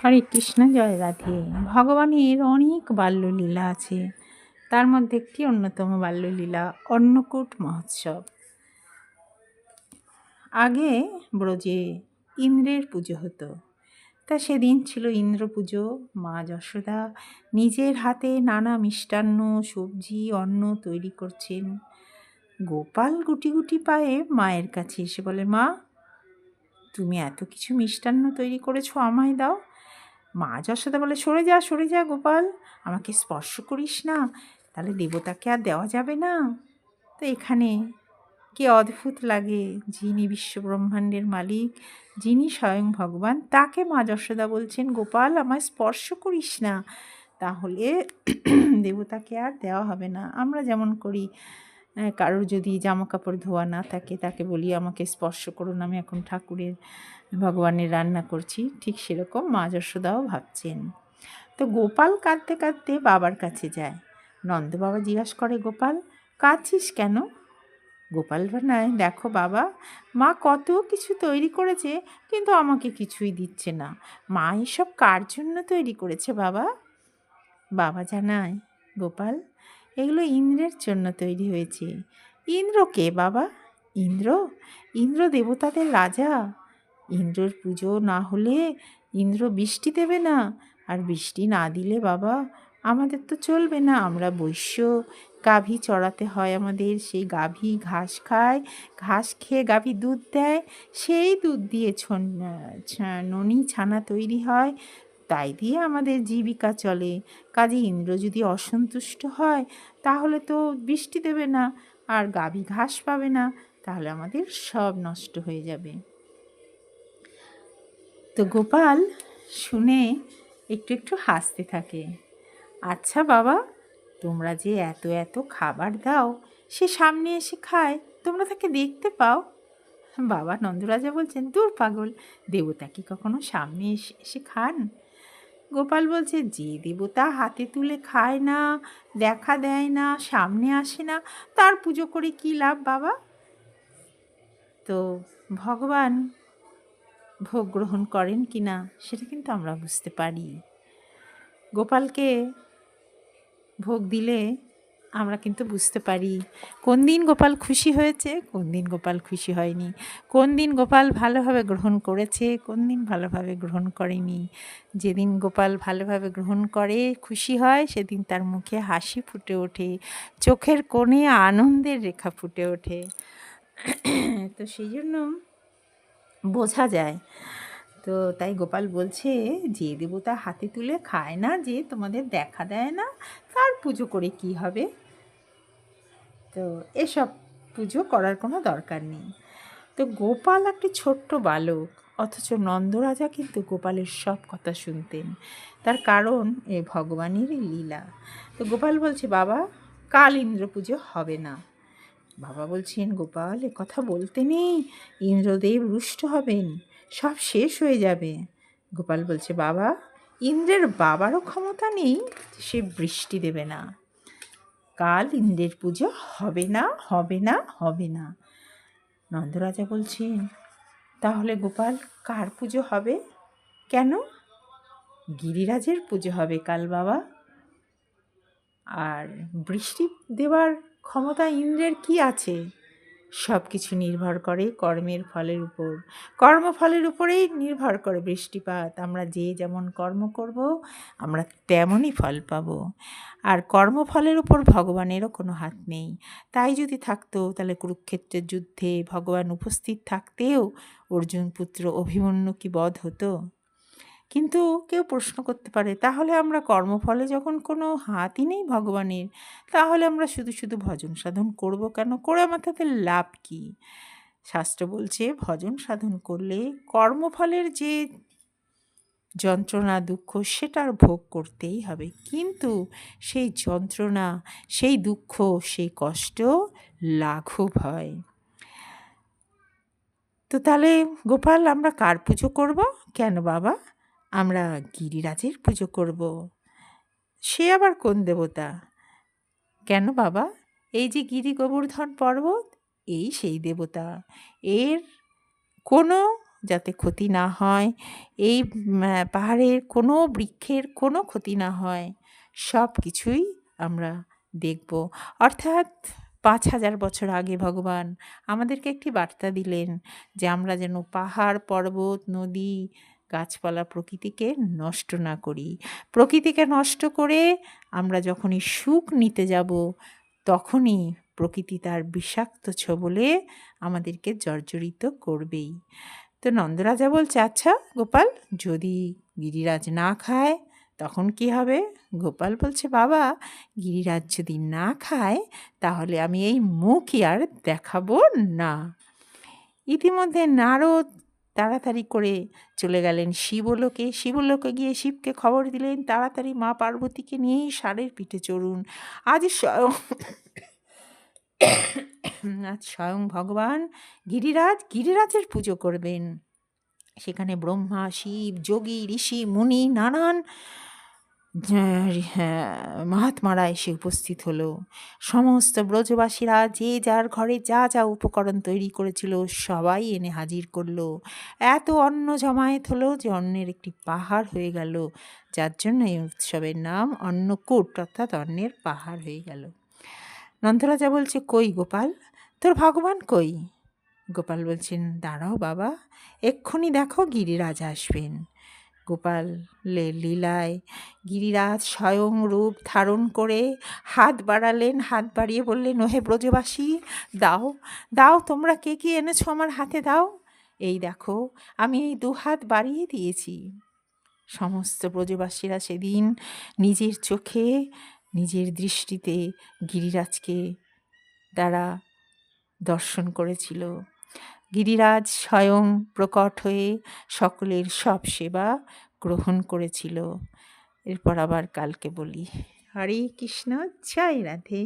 হরে কৃষ্ণ, জয় রাধে। ভগবানের অনেক বাল্যলীলা আছে, তার মধ্যে একটি অন্যতম বাল্যলীলা অন্নকূট মহোৎসব। আগে ব্রজে ইন্দ্রের পুজো হতো, তা সেদিন ছিল ইন্দ্র পুজো। মা যশোদা নিজের হাতে নানা মিষ্টান্ন, সবজি, অন্ন তৈরি করছেন। গোপাল গুটি গুটি পায়ে মায়ের কাছে এসে বলে, মা, তুমি এত কিছু মিষ্টান্ন তৈরি করেছো, আমায় দাও। মা যশোদা বলে, সরে যা সরে যা গোপাল, আমাকে স্পর্শ করিস না, তাহলে দেবতাকে আর দেওয়া যাবে না। তো এখানে কি অদ্ভুত লাগে, যিনি বিশ্বব্রহ্মাণ্ডের মালিক, যিনি স্বয়ং ভগবান, তাকে মা যশোদা বলছেন, গোপাল আমায় স্পর্শ করিস না, তাহলে দেবতাকে আর দেওয়া হবে না। আমরা যেমন করি, কারোর যদি জামা কাপড় ধোয়া না থাকে, তাকে বলি আমাকে স্পর্শ করুন, আমি এখন ঠাকুরের ভগবানের রান্না করছি, ঠিক সেরকম মা যশোদাও ভাবছেন। তো গোপাল কাঁদতে কাঁদতে বাবার কাছে যায়। নন্দ বাবা জিজ্ঞাসা করে, গোপাল কাঁদছিস কেন? গোপাল বানায়, দেখো বাবা, মা কত কিছু তৈরি করেছে, কিন্তু আমাকে কিছুই দিচ্ছে না। মা এসব কার জন্য তৈরি করেছে বাবা? বাবা জানায়, গোপাল, এগুলো ইন্দ্রের জন্য তৈরি হয়েছে। ইন্দ্র কে বাবা? ইন্দ্র ইন্দ্র দেবতাদের রাজা। ইন্দ্রর পুজো না হলে ইন্দ্র বৃষ্টি দেবে না, আর বৃষ্টি না দিলে বাবা আমাদের তো চলবে না। আমরা বৈশ্য, গাভী চড়াতে হয় আমাদের, সেই গাভী ঘাস খায়, ঘাস খেয়ে গাভী দুধ দেয়, সেই দুধ দিয়ে ননি ছানা তৈরি হয়, তাই দিয়ে আমাদের জীবিকা চলে। কাজে ইন্দ্র যদি অসন্তুষ্ট হয়, তাহলে তো বৃষ্টি দেবে না, আর গাভী ঘাস পাবে না, তাহলে আমাদের সব নষ্ট হয়ে যাবে। তো গোপাল শুনে একটু একটু হাসতে থাকে। আচ্ছা বাবা, তোমরা যে এত এত খাবার দাও, সে সামনে এসে খায়, তোমরা তাকে দেখতে পাও? বাবা নন্দরাজা বলছেন, দূর পাগল, দেবতা কি কখনো সামনে এসে এসে খান? গোপাল বলছে, যে দেবতা হাতে তুলে খায় না, দেখা দেয় না, সামনে আসে না, তার পুজো করে কী লাভ বাবা? তো ভগবান ভোগ গ্রহণ করেন কি না সেটা কিন্তু আমরা বুঝতে পারি। গোপালকে ভোগ দিলে আমরা কিন্তু বুঝতে পারি কোন দিন গোপাল খুশি হয়েছে, কোন দিন গোপাল খুশি হয়নি, কোন দিন গোপাল ভালোভাবে গ্রহণ করেছে, কোন দিন ভালোভাবে গ্রহণ করেনি। যেদিন গোপাল ভালোভাবে গ্রহণ করে, খুশি হয়, সেদিন তার মুখে হাসি ফুটে ওঠে, চোখের কোণে আনন্দের রেখা ফুটে ওঠে। তো সেই জন্য বোঝা যায়। তো তাই গোপাল বলছে, যে দেবতা হাতে তুলে খায় না, যে তোমাদের দেখা দেয় না, তার পুজো করে কি হবে? তো এসব পুজো করার কোনো দরকার নেই। তো গোপাল একটি ছোট্ট বালক, অথচ নন্দরাজা কিন্তু গোপালের সব কথা শুনতেন। তার কারণ এ ভগবানেরই লীলা। তো গোপাল বলছে, বাবা, কাল ইন্দ্র পুজো হবে না। বাবা বলছেন, গোপাল এ কথা বলতে নেই, ইন্দ্রদেব রুষ্ট হবেন, সব শেষ হয়ে যাবে। গোপাল বলছে, বাবা, ইন্দ্রের বাবারও ক্ষমতা নেই, সে বৃষ্টি দেবে না। কাল ইন্দ্রের পুজো হবে না, হবে না, হবে না। নন্দরাজা বলছেন, তাহলে গোপাল কার পুজো হবে? কেন? গিরিরাজের পুজো হবে কাল বাবা। আর বৃষ্টি দেওয়ার ক্ষমতা ইন্দ্রের কি আছে? সব কিছু নির্ভর করে কর্মের ফলের উপর। কর্মফলের উপরেই নির্ভর করে বৃষ্টিপাত। আমরা যে যেমন কর্ম করব, আমরা তেমনই ফল পাব। আর কর্মফলের উপর ভগবানেরও কোনো হাত নেই। তাই যদি থাকতো, তাহলে কুরুক্ষেত্রের যুদ্ধে ভগবান উপস্থিত থাকতেও অর্জুন পুত্র অভিমন্যু কি বধ হতো? কিন্তু কেউ প্রশ্ন করতে পারে, তাহলে আমরা কর্মফলে যখন কোনো হাতই নেই ভগবানের, তাহলে আমরা শুধু শুধু ভজন সাধন করব কেন? করে আমার তাতে লাভ কী? শাস্ত্র বলছে, ভজন সাধন করলে কর্মফলের যে যন্ত্রণা দুঃখ সেটার ভোগ করতেই হবে, কিন্তু সেই যন্ত্রণা, সেই দুঃখ, সেই কষ্ট লাঘব হয়। তো তাহলে গোপাল আমরা কার পুজো করব? কেন বাবা? আমরা গিরিরাজের পুজো করব। সে আবার কোন দেবতা? কেন বাবা? এই যে গিরি গোবর্ধন পর্বত, এই সেই দেবতা। এর কোনো যাতে ক্ষতি না হয়, এই পাহাড়ের কোনো বৃক্ষের কোনো ক্ষতি না হয়, সব কিছুই আমরা দেখব। অর্থাৎ ৫,০০০ বছর আগে ভগবান আমাদেরকে একটি বার্তা দিলেন যে আমরা যেন পাহাড়, পর্বত, নদী, গাছপালা, প্রকৃতিকে নষ্ট না করি। প্রকৃতিকে নষ্ট করে আমরা যখনই সুখ নিতে যাব, তখনই প্রকৃতি তার বিষাক্ত ছোবলে আমাদেরকে জর্জরিত করবেই। তো নন্দরাজা বলছে, আচ্ছা গোপাল, যদি গিরিরাজ না খায় তখন কি হবে? গোপাল বলছে, বাবা, গিরিরাজ যদি না খায় তাহলে আমি এই মুখই আর দেখাবো না। ইতিমধ্যে নারদ তাড়াতাড়ি করে চলে গেলেন শিবলোকে। শিবলোকে গিয়ে শিবকে খবর দিলেন, তাড়াতাড়ি মা পার্বতীকে নিয়েই ষাঁড়ের পিঠে চড়ুন। আজ স্বয়ং ভগবান গিরিরাজের পুজো করবেন। সেখানে ব্রহ্মা, শিব, যোগী, ঋষি, মুনি, নানান মহাত্মারা এসে উপস্থিত হলো। সমস্ত ব্রজবাসীরা যে যার ঘরে যা যা উপকরণ তৈরি করেছিল সবাই এনে হাজির করলো। এত অন্ন জমায়েত হলো যে অন্নের একটি পাহাড় হয়ে গেল, যার জন্য এই উৎসবের নাম অন্নকূট, অর্থাৎ অন্নের পাহাড় হয়ে গেল। নন্দরাজা বলছে, কই গোপাল, তোর ভগবান কই? গোপাল বলছেন, দাঁড়াও বাবা, এক্ষুনি দেখো গিরিরাজ আসবেন। গোপালের লীলায় গিরিরাজ স্বয়ং রূপ ধারণ করে হাত বাড়ালেন, হাত বাড়িয়ে বললেন, ওহে ব্রজবাসী, দাও দাও, তোমরা কে কি এনেছো আমার হাতে দাও। এই দেখো, আমি এই 2 হাত বাড়িয়ে দিয়েছি। সমস্ত ব্রজবাসীরা সেদিন নিজের চোখে, নিজের দৃষ্টিতে গিরিরাজকে তারা দর্শন করেছিল। গিরিরাজ স্বয়ং প্রকট হয়ে সকলের সব সেবা গ্রহণ করেছিল। এরপর আবার কালকে বলি। হরে কৃষ্ণ, জয় রাধে।